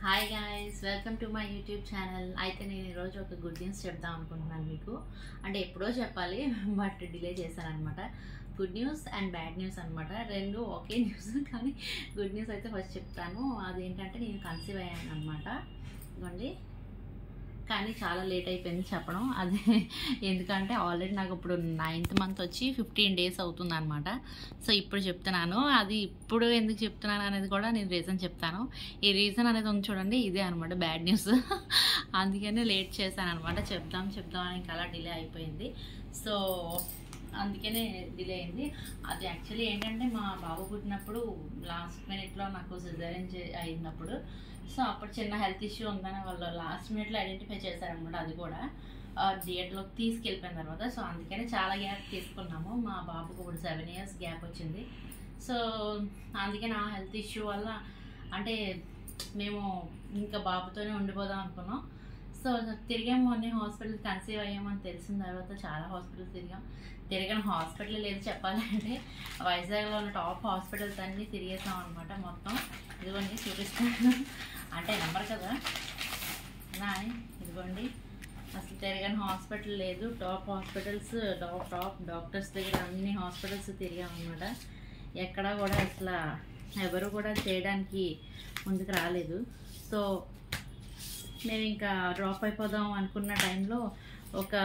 Hi guys, welcome to my YouTube channel. అయితే నేను ఈరోజు ఒక గుడ్ న్యూస్ చెప్దాం అనుకుంటున్నాను మీకు. అంటే ఎప్పుడో చెప్పాలి బట్ డిలే చేశాను అనమాట. Good news and bad news అనమాట, రెండు ఒకే న్యూస్. కానీ గుడ్ న్యూస్ అయితే ఫస్ట్ చెప్తాను. అదేంటంటే నేను కన్సీవ్ అయ్యాను అనమాట. ఇదిగోండి, కానీ చాలా లేట్ అయిపోయింది చెప్పడం. అదే ఎందుకంటే ఆల్రెడీ నాకు ఇప్పుడు 9th మంత్ వచ్చి 15 days అవుతుంది అనమాట. సో ఇప్పుడు చెప్తున్నాను. అది ఇప్పుడు ఎందుకు చెప్తున్నాను అనేది కూడా నేను రీజన్ చెప్తాను. ఈ రీజన్ అనేది ఉంది చూడండి, ఇదే అనమాట బ్యాడ్ న్యూస్. అందుకనే లేట్ చేశాను అనమాట. చెప్దాం అని ఇంకా అలా డిలే అయిపోయింది. సో అందుకనే డిలే అయింది. అది యాక్చువల్లీ ఏంటంటే మా బాబు పుట్టినప్పుడు లాస్ట్ మినిట్లో నాకు సిజేరియన్ అయినప్పుడు, సో అప్పుడు చిన్న హెల్త్ ఇష్యూ ఉందని వాళ్ళు లాస్ట్ మినిట్లో ఐడెంటిఫై చేశారనమాట. అది కూడా థియేటర్లోకి తీసుకెళ్ళిపోయిన తర్వాత. సో అందుకనే చాలా గ్యాప్ తీసుకున్నాము. మా బాబుకు ఇప్పుడు 7 years గ్యాప్ వచ్చింది. సో అందుకని ఆ హెల్త్ ఇష్యూ వల్ల అంటే మేము ఇంకా బాబుతోనే ఉండిపోదాం అనుకున్నాం. సో తిరిగాము, అన్ని హాస్పిటల్ కన్సీవ్ అయ్యామని తెలిసిన తర్వాత చాలా హాస్పిటల్ తిరిగిన హాస్పిటల్ లేదు చెప్పాలంటే. వైజాగ్లో ఉన్న టాప్ హాస్పిటల్స్ అన్నీ తిరిగేసాం అనమాట మొత్తం. ఇదిగోండి చూపిస్తాను, అంటే నెంబర్ కదా నాయ్. ఇదిగోండి, అసలు తిరగని హాస్పిటల్ లేదు. టాప్ హాస్పిటల్స్, టాప్ డాక్టర్స్ దగ్గర అన్ని హాస్పిటల్స్ తిరిగామన్నమాట. ఎక్కడా కూడా అసలు ఎవరు కూడా చేయడానికి ముందుకు రాలేదు. సో మేము ఇంకా డ్రాప్ అయిపోదాం అనుకున్న టైంలో ఒక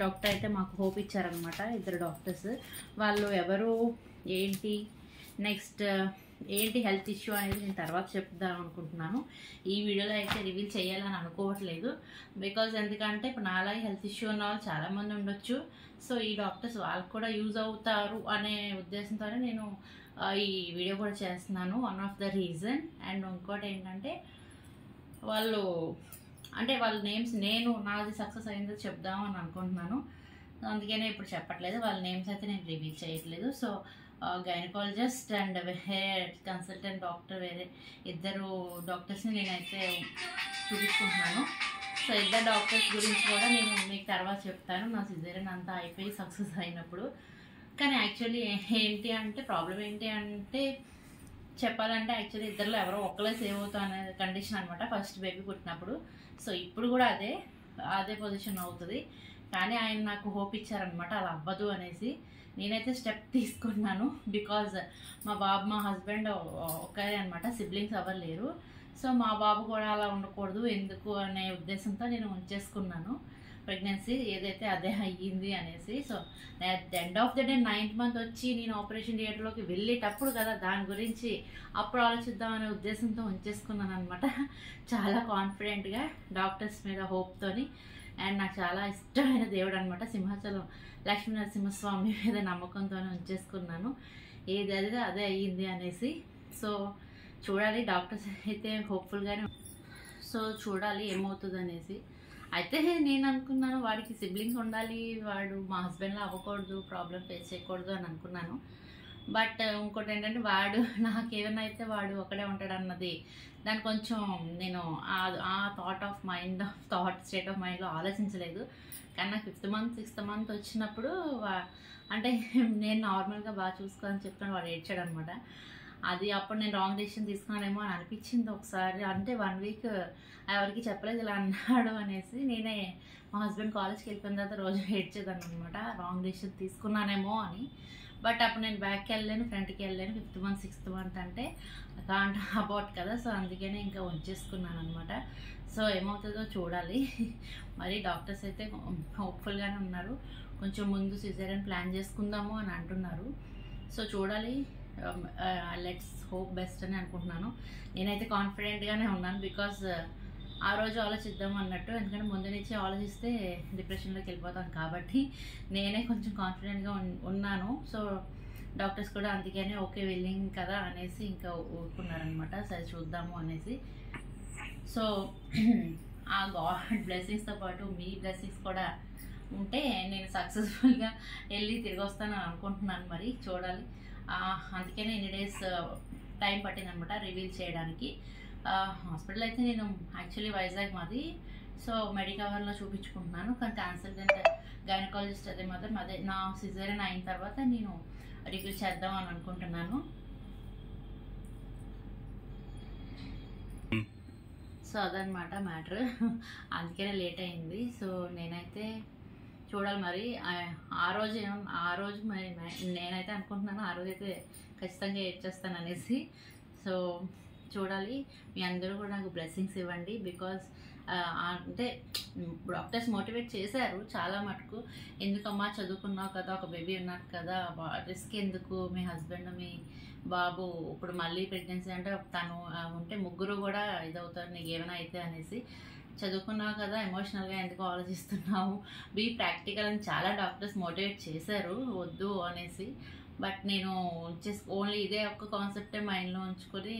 డాక్టర్ అయితే మాకు హోప్ ఇచ్చారనమాట. ఇద్దరు డాక్టర్స్. వాళ్ళు ఎవరు, ఏంటి, నెక్స్ట్ ఏంటి హెల్త్ ఇష్యూ అనేది నేను తర్వాత చెప్దాం అనుకుంటున్నాను. ఈ వీడియోలో అయితే రివీల్ చేయాలని అనుకోవట్లేదు. బికాజ్ ఎందుకంటే ఇప్పుడు నాలాగే హెల్త్ ఇష్యూ ఉన్న వాళ్ళు చాలామంది ఉండొచ్చు. సో ఈ డాక్టర్స్ వాళ్ళకు కూడా యూజ్ అవుతారు అనే ఉద్దేశంతోనే నేను ఈ వీడియో కూడా చేస్తున్నాను. One of the reason. And ఇంకోటి ఏంటంటే వాళ్ళు అంటే వాళ్ళ నేమ్స్ నాది సక్సెస్ అయిందో చెప్దామని అనుకుంటున్నాను. అందుకనే ఇప్పుడు చెప్పట్లేదు. వాళ్ళ నేమ్స్ అయితే నేను రివీల్ చేయట్లేదు. సో గైనకాలజిస్ట్ అండ్ వేరే కన్సల్టెంట్ డాక్టర్, వేరే ఇద్దరు డాక్టర్స్ని నేనైతే చూపించుకుంటున్నాను. సో ఇద్దరు డాక్టర్స్ గురించి కూడా నేను మీకు తర్వాత చెప్తాను, నా సిజేరియన్ అంతా అయిపోయి సక్సెస్ అయినప్పుడు. కానీ యాక్చువల్లీ ఏంటి అంటే ప్రాబ్లం ఏంటి అంటే చెప్పాలంటే యాక్చువల్లీ ఇద్దరిలో ఎవరో ఒక్కలే సేవ్ అవుతాం అనే కండిషన్ అనమాట ఫస్ట్ బేబీ పుట్టినప్పుడు. సో ఇప్పుడు కూడా అదే పొజిషన్ అవుతుంది. కానీ ఆయన నాకు హోప్ ఇచ్చారనమాట అలా అవ్వదు అనేసి. నేనైతే స్టెప్ తీసుకున్నాను. బికాజ్ మా హస్బెండ్ ఒక్కరే అనమాట, సిబ్లింగ్స్ ఎవరు లేరు. సో మా బాబు కూడా అలా ఉండకూడదు ఎందుకు అనే ఉద్దేశంతో నేను ఉంచేసుకున్నాను ప్రెగ్నెన్సీ. ఏదైతే అదే అయ్యింది అనేసి. So end of the day 9th month వచ్చి నేను ఆపరేషన్ థియేటర్లోకి వెళ్ళేటప్పుడు కదా దాని గురించి అప్పుడు ఆలోచిద్దాం అనే ఉద్దేశంతో ఉంచేసుకున్నాను అనమాట. చాలా కాన్ఫిడెంట్గా డాక్టర్స్ మీద హోప్తోని. అండ్ నాకు చాలా ఇష్టమైన దేవుడు అనమాట సింహాచలం లక్ష్మీ నరసింహస్వామి మీద నమ్మకంతోనే ఉంచేసుకున్నాను. ఏది అదే అయ్యింది అనేసి. సో చూడాలి, డాక్టర్స్ అయితే హోప్ఫుల్గానే. సో చూడాలి ఏమవుతుంది అనేసి. అయితే నేను అనుకున్నాను వాడికి సిబ్లింగ్స్ ఉండాలి, వాడు మా హస్బెండ్లో అవ్వకూడదు, ప్రాబ్లం ఫేస్ చేయకూడదు అని అనుకున్నాను. బట్ ఇంకోటి ఏంటంటే వాడు నాకేదైనా అయితే వాడు ఒకడే ఉంటాడు అన్నది దాన్ని కొంచెం నేను ఆ స్టేట్ ఆఫ్ మైండ్లో ఆలోచించలేదు. కానీ నాకు 5th మంత్ 6th మంత్ వచ్చినప్పుడు అంటే నేను నార్మల్గా బాగా చూసుకోవాలని చెప్తాను, వాడు ఏడ్చాడు అనమాట. అది అప్పుడు నేను రాంగ్ డెసిషన్ తీసుకున్నానేమో అని అనిపించింది ఒకసారి. అంటే 1 week ఎవరికి చెప్పలేదు ఇలా అన్నాడు అనేసి. నేనే మా హస్బెండ్ కాలేజ్కి వెళ్ళిపోయిన తర్వాత రోజు ఏడ్చేదాన్ని అనమాట, రాంగ్ డెసిషన్ తీసుకున్నానేమో అని. బట్ అప్పుడు నేను బ్యాక్కి వెళ్ళలేను, ఫ్రంట్కి వెళ్ళలేను. 5th మంత్ 6th మంత్ అంటే కాంట్ అబౌట్ కదా. సో అందుకనే ఇంకా ఉంచేసుకున్నాను అనమాట. సో ఏమవుతుందో చూడాలి. మరి డాక్టర్స్ అయితే హోప్ఫుల్గానే ఉన్నారు. కొంచెం ముందు సిజేరియన్ ప్లాన్ చేసుకుందాము అని అంటున్నారు. సో చూడాలి, లెట్స్ హోప్ బెస్ట్ అని అనుకుంటున్నాను. నేనైతే కాన్ఫిడెంట్గానే ఉన్నాను. బికాజ్ ఆ రోజు ఆలోచిద్దాం అన్నట్టు, ఎందుకంటే ముందు నుంచి ఆలోచిస్తే డిప్రెషన్లోకి వెళ్ళిపోతాను కాబట్టి నేనే కొంచెం కాన్ఫిడెంట్గా ఉన్నాను. సో డాక్టర్స్ కూడా అందుకనే ఓకే విల్లింగ్ కదా అనేసి ఇంకా ఊరుకున్నారనమాట. సరే చూద్దాము అనేసి. సో ఆ గాడ్ బ్లెస్సింగ్స్తో పాటు మీ బ్లెస్సింగ్స్ కూడా ఉంటే నేను సక్సెస్ఫుల్గా వెళ్ళి తిరిగి వస్తాను అనుకుంటున్నాను. మరి చూడాలి. అందుకనే ఎన్ని డేస్ టైం పట్టిందనమాట రివీల్ చేయడానికి. హాస్పిటల్ అయితే నేను యాక్చువల్లీ వైజాగ్ మాది. సో మెడికవర్లో చూపించుకుంటున్నాను. కానీ కన్సల్టెంట్ గైనకాలజిస్ట్ అదే నా సిజేరియన్ అయిన తర్వాత నేను రివీల్ చేద్దాం అని అనుకుంటున్నాను. సో అదనమాట మ్యాటర్. అందుకనే లేట్ అయింది. సో నేనైతే చూడాలి మరి ఆ రోజు నేనైతే అనుకుంటున్నాను ఆ రోజు అయితే ఖచ్చితంగా ఏడ్చేస్తాను అనేసి. సో చూడాలి. మీ అందరూ కూడా నాకు బ్లెస్సింగ్స్ ఇవ్వండి. బికాజ్ అంటే డాక్టర్స్ మోటివేట్ చేశారు చాలా మటుకు. ఎందుకమ్మా చదువుకున్నావు కదా, ఒక బేబీ ఉన్నారు కదా, రిస్క్ ఎందుకు, మీ హస్బెండ్ మీ బాబు ఇప్పుడు మళ్ళీ ప్రెగ్నెన్సీ అంటే తను ఉంటే ముగ్గురు కూడా ఇదవుతారు నీకు ఏమైనా అయితే అనేసి. చదువుకున్నావు కదా, ఎమోషనల్గా ఎందుకు ఆలోచిస్తున్నావు, బీ ప్రాక్టికల్ అని చాలా డాక్టర్స్ మోటివేట్ చేశారు వద్దు అనేసి. బట్ నేను ఓన్లీ ఇదే ఒక్క కాన్సెప్టే మైండ్లో ఉంచుకొని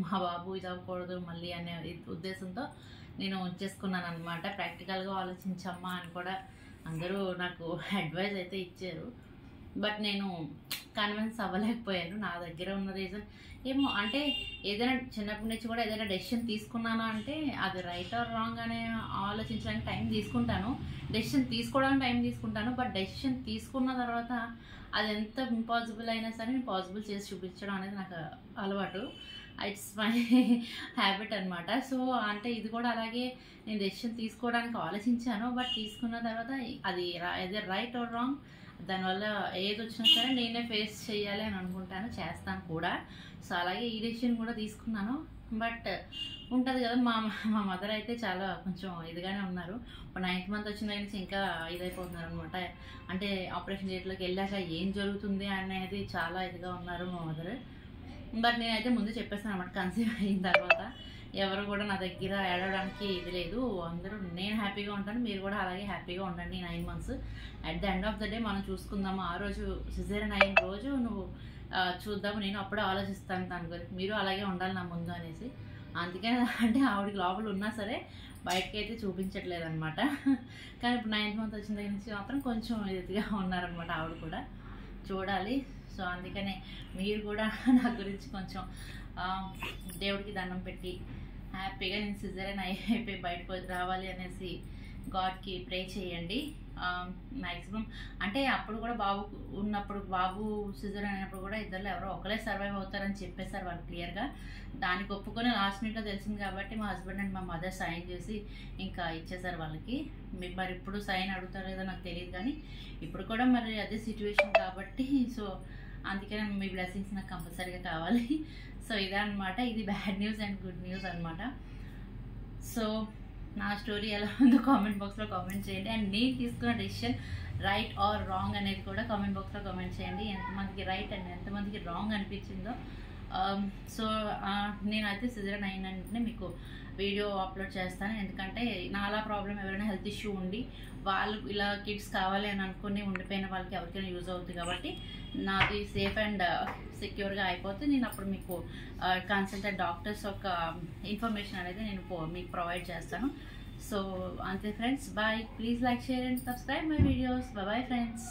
మా బాబు ఇది అవ్వకూడదు మళ్ళీ అనే ఉద్దేశంతో నేను ఉంచేసుకున్నాను అనమాట. ప్రాక్టికల్గా ఆలోచించమ్మా అని కూడా అందరూ నాకు అడ్వైజ్ అయితే ఇచ్చారు. బట్ నేను కన్విన్స్ అవ్వలేకపోయాను. నా దగ్గర ఉన్న రీజన్ ఏమో అంటే ఏదైనా చిన్నప్పటి నుంచి కూడా ఏదైనా డెసిషన్ తీసుకున్నాను అంటే అది రైట్ ఆర్ రాంగ్ అనే ఆలోచించడానికి టైం తీసుకుంటాను, డెసిషన్ తీసుకోవడానికి టైం తీసుకుంటాను. బట్ డెసిషన్ తీసుకున్న తర్వాత అది ఎంత ఇంపాసిబుల్ అయినా సరే నేను పాసిబుల్ చేసి చూపించడం అనేది నాకు అలవాటు. ఇట్స్ మై హ్యాబిట్ అనమాట. సో అంటే ఇది కూడా అలాగే నేను డెసిషన్ తీసుకోవడానికి ఆలోచించాను. బట్ తీసుకున్న తర్వాత అది రైట్ ఆర్ రాంగ్, దానివల్ల ఏది వచ్చినా సరే నేనే ఫేస్ చేయాలి అని అనుకుంటాను, చేస్తాను కూడా. సో అలాగే ఈ డెసిషన్ కూడా తీసుకున్నాను. బట్ ఉంటుంది కదా, మా మదర్ అయితే చాలా కొంచెం ఇదిగానే ఉన్నారు. ఇప్పుడు 9th మంత్ వచ్చిన దగ్గర నుంచి ఇంకా ఇదైపోతున్నారు అనమాట. అంటే ఆపరేషన్ థియేటర్లోకి వెళ్ళాక ఏం జరుగుతుంది అనేది చాలా ఇదిగా ఉన్నారు మా మదర్. బట్ నేనైతే ముందు చెప్పేస్తాను అనమాట, కన్సీవ్ అయిన తర్వాత ఎవరు కూడా నా దగ్గర ఏడవడానికి ఇది లేదు, అందరూ నేను హ్యాపీగా ఉంటాను, మీరు కూడా అలాగే హ్యాపీగా ఉండండి 9 months. At the end of the day మనం చూసుకుందాము. ఆ రోజు సిజేరియన్ అయిన రోజు నువ్వు చూద్దాము, నేను అప్పుడే ఆలోచిస్తాను దాని గురించి, మీరు అలాగే ఉండాలి నా ముందు అనేసి. అందుకని అంటే ఆవిడకి లోపల ఉన్నా సరే బయటకి అయితే చూపించట్లేదు అనమాట. కానీ ఇప్పుడు 9th month వచ్చిన దగ్గర నుంచి మాత్రం కొంచెం ఇదిగా ఉన్నారనమాట ఆవిడ కూడా. చూడాలి. సో అందుకనే మీరు కూడా నా గురించి కొంచెం దేవుడికి దండం పెట్టి హ్యాపీగా నేను సిజేరియన్ అయిపోయి బయటకు రావాలి అనేసి గాడ్కి ప్రే చేయండి. మ్యాక్సిమం అంటే అప్పుడు కూడా బాబు ఉన్నప్పుడు, బాబు సిజేరియన్ అయినప్పుడు కూడా ఇద్దరు ఎవరో ఒకరే సర్వైవ్ అవుతారని చెప్పేశారు వాళ్ళు క్లియర్గా. దానికి ఒప్పుకొని లాస్ట్ మినిట్లో తెలిసింది కాబట్టి మా హస్బెండ్ అండ్ మా మదర్ సైన్ చేసి ఇంకా ఇచ్చేసారు వాళ్ళకి. మరి ఇప్పుడు సైన్ అడుగుతారో లేదో నాకు తెలియదు, కానీ ఇప్పుడు కూడా మరి అదే సిచ్యువేషన్ కాబట్టి సో అందుకనే మీ బ్లెస్సింగ్స్ నాకు కంపల్సరీగా కావాలి. సో ఇదే అనమాట, ఇది bad news and good news అనమాట. సో నా స్టోరీ ఎలా ఉందో కామెంట్ బాక్స్లో కామెంట్ చేయండి. అండ్ నేను తీసుకున్న డెసిషన్ రైట్ ఆర్ రాంగ్ అనేది కూడా కామెంట్ బాక్స్లో కామెంట్ చేయండి. ఎంతమందికి రైట్ అండ్ ఎంతమందికి రాంగ్ అనిపించిందో. సో నేనైతే సిజేరియన్ అయిన వెంటనే మీకు వీడియో అప్లోడ్ చేస్తాను. ఎందుకంటే నాలా ప్రాబ్లం ఎవరైనా హెల్త్ ఇష్యూ ఉండి వాళ్ళు ఇలా కిడ్స్ కావాలి అని అనుకుని ఉండిపోయిన వాళ్ళకి ఎవరికైనా యూజ్ అవుతుంది కాబట్టి నాది సేఫ్ అండ్ సెక్యూర్గా అయిపోతే నేను అప్పుడు మీకు కన్సల్టెంట్ డాక్టర్స్ యొక్క ఇన్ఫర్మేషన్ అనేది నేను మీకు ప్రొవైడ్ చేస్తాను. సో అంతే friends, bye. Please like, share and subscribe my videos. Bye friends.